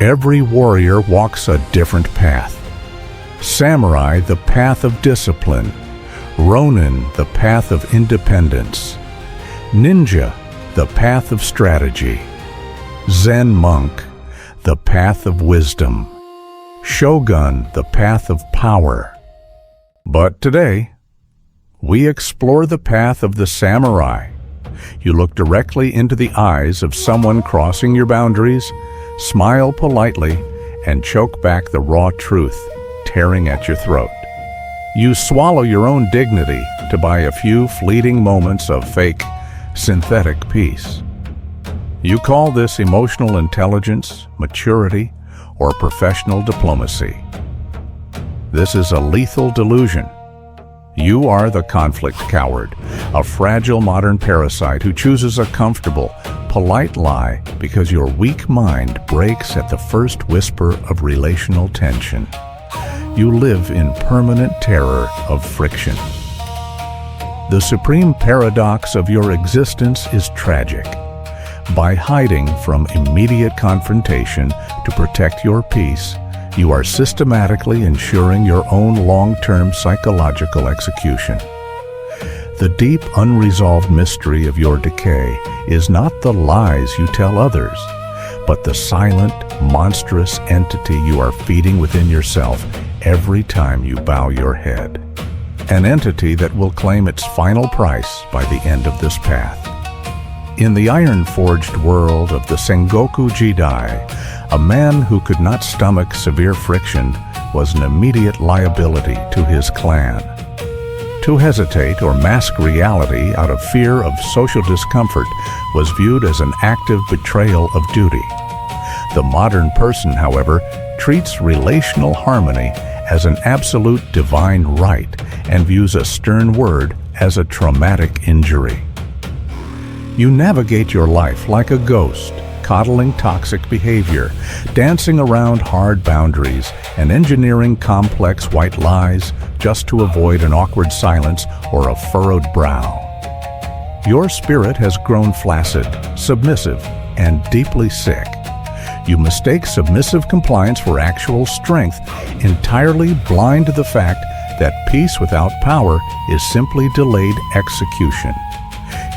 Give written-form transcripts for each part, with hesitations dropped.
Every warrior walks a different path. Samurai, the path of discipline. Ronin, the path of independence. Ninja, the path of strategy. Zen monk, the path of wisdom. Shogun, the path of power. But today, we explore the path of the samurai. You look directly into the eyes of someone crossing your boundaries, smile politely, and choke back the raw truth tearing at your throat. You swallow your own dignity to buy a few fleeting moments of fake, synthetic peace. You call this emotional intelligence, maturity, or professional diplomacy. This is a lethal delusion. You are the conflict coward, a fragile modern parasite who chooses a comfortable, polite lie because your weak mind breaks at the first whisper of relational tension. You live in permanent terror of friction. The supreme paradox of your existence is tragic. By hiding from immediate confrontation to protect your peace, you are systematically ensuring your own long-term psychological execution. The deep, unresolved mystery of your decay is not the lies you tell others, but the silent, monstrous entity you are feeding within yourself every time you bow your head. An entity that will claim its final price by the end of this path. In the iron-forged world of the Sengoku Jidai, a man who could not stomach severe friction was an immediate liability to his clan. To hesitate or mask reality out of fear of social discomfort was viewed as an active betrayal of duty. The modern person, however, treats relational harmony as an absolute divine right and views a stern word as a traumatic injury. You navigate your life like a ghost, coddling toxic behavior, dancing around hard boundaries, and engineering complex white lies just to avoid an awkward silence or a furrowed brow. Your spirit has grown flaccid, submissive, and deeply sick. You mistake submissive compliance for actual strength, entirely blind to the fact that peace without power is simply delayed execution.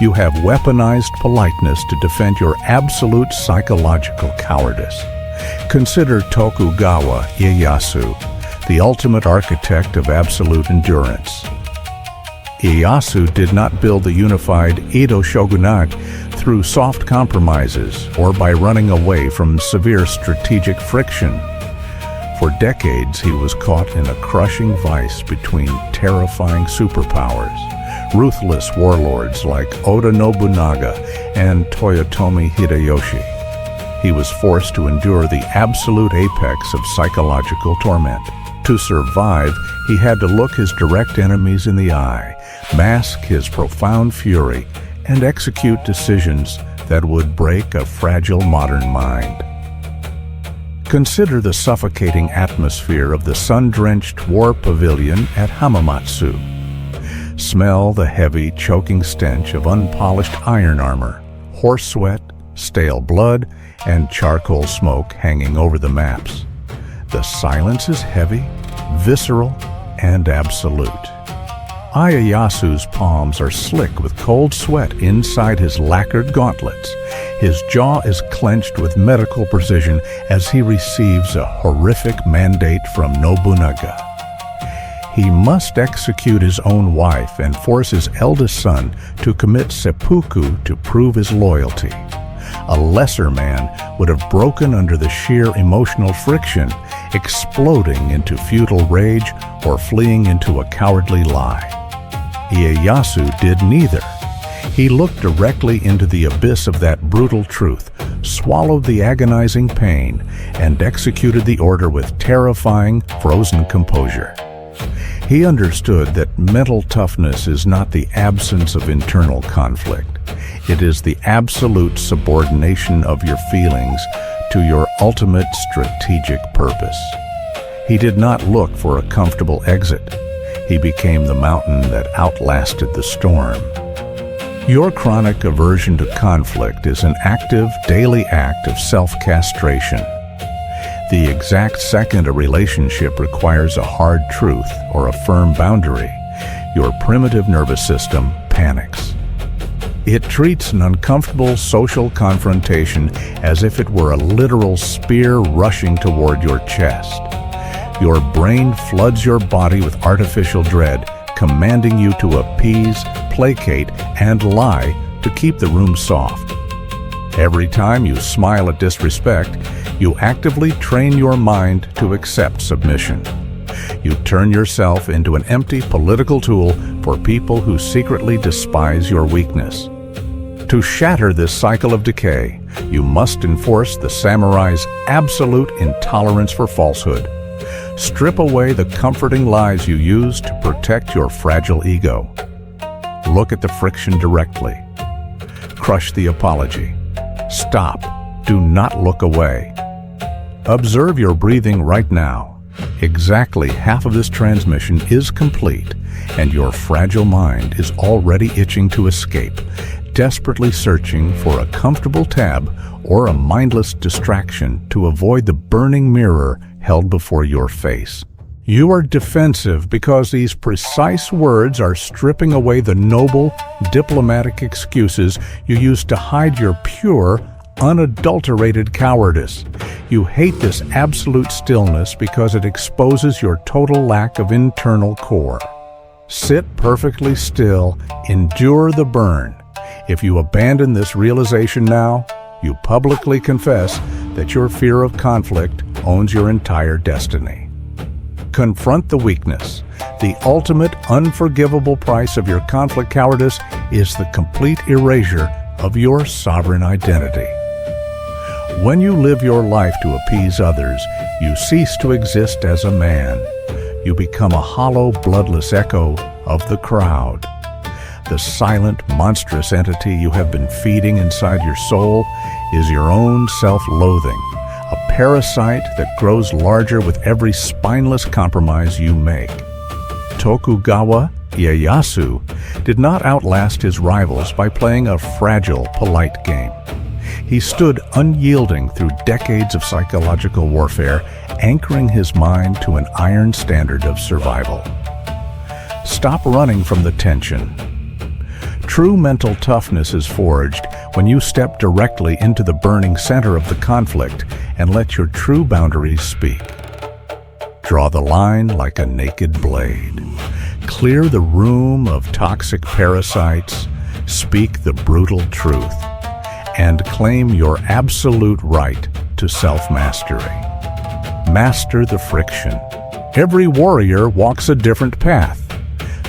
You have weaponized politeness to defend your absolute psychological cowardice. Consider Tokugawa Ieyasu, the ultimate architect of absolute endurance. Ieyasu did not build the unified Edo shogunate through soft compromises or by running away from severe strategic friction. For decades, he was caught in a crushing vice between terrifying superpowers, ruthless warlords like Oda Nobunaga and Toyotomi Hideyoshi. He was forced to endure the absolute apex of psychological torment. To survive, he had to look his direct enemies in the eye, mask his profound fury, and execute decisions that would break a fragile modern mind. Consider the suffocating atmosphere of the sun-drenched war pavilion at Hamamatsu. Smell the heavy, choking stench of unpolished iron armor, horse sweat, stale blood, and charcoal smoke hanging over the maps. The silence is heavy, visceral, and absolute. Ieyasu's palms are slick with cold sweat inside his lacquered gauntlets. His jaw is clenched with medical precision as he receives a horrific mandate from Nobunaga. He must execute his own wife and force his eldest son to commit seppuku to prove his loyalty. A lesser man would have broken under the sheer emotional friction, exploding into futile rage or fleeing into a cowardly lie. Ieyasu did neither. He looked directly into the abyss of that brutal truth, swallowed the agonizing pain, and executed the order with terrifying, frozen composure. He understood that mental toughness is not the absence of internal conflict. It is the absolute subordination of your feelings to your ultimate strategic purpose. He did not look for a comfortable exit. He became the mountain that outlasted the storm. Your chronic aversion to conflict is an active, daily act of self-castration. The exact second a relationship requires a hard truth or a firm boundary, your primitive nervous system panics. It treats an uncomfortable social confrontation as if it were a literal spear rushing toward your chest. Your brain floods your body with artificial dread, commanding you to appease, placate, and lie to keep the room soft. Every time you smile at disrespect, you actively train your mind to accept submission. You turn yourself into an empty political tool for people who secretly despise your weakness. To shatter this cycle of decay, you must enforce the samurai's absolute intolerance for falsehood. Strip away the comforting lies you use to protect your fragile ego. Look at the friction directly. Crush the apology. Stop. Do not look away. Observe your breathing right now. Exactly half of this transmission is complete, and your fragile mind is already itching to escape, desperately searching for a comfortable tab or a mindless distraction to avoid the burning mirror held before your face. You are defensive because these precise words are stripping away the noble, diplomatic excuses you used to hide your pure, unadulterated cowardice. You hate this absolute stillness because it exposes your total lack of internal core. Sit perfectly still, endure the burn. If you abandon this realization now, you publicly confess that your fear of conflict owns your entire destiny. Confront the weakness. The ultimate unforgivable price of your conflict cowardice is the complete erasure of your sovereign identity. When you live your life to appease others, you cease to exist as a man. You become a hollow, bloodless echo of the crowd. The silent, monstrous entity you have been feeding inside your soul is your own self-loathing, a parasite that grows larger with every spineless compromise you make. Tokugawa Ieyasu did not outlast his rivals by playing a fragile, polite game. He stood unyielding through decades of psychological warfare, anchoring his mind to an iron standard of survival. Stop running from the tension. True mental toughness is forged when you step directly into the burning center of the conflict and let your true boundaries speak. Draw the line like a naked blade. Clear the room of toxic parasites, speak the brutal truth, and claim your absolute right to self-mastery. Master the friction. Every warrior walks a different path.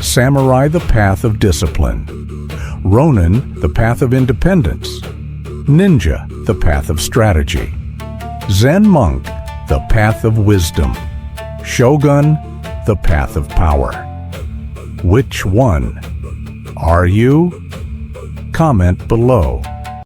Samurai, the path of discipline. Ronin, the path of independence. Ninja, the path of strategy. Zen monk, the path of wisdom. Shogun, the path of power. Which one are you? Comment below.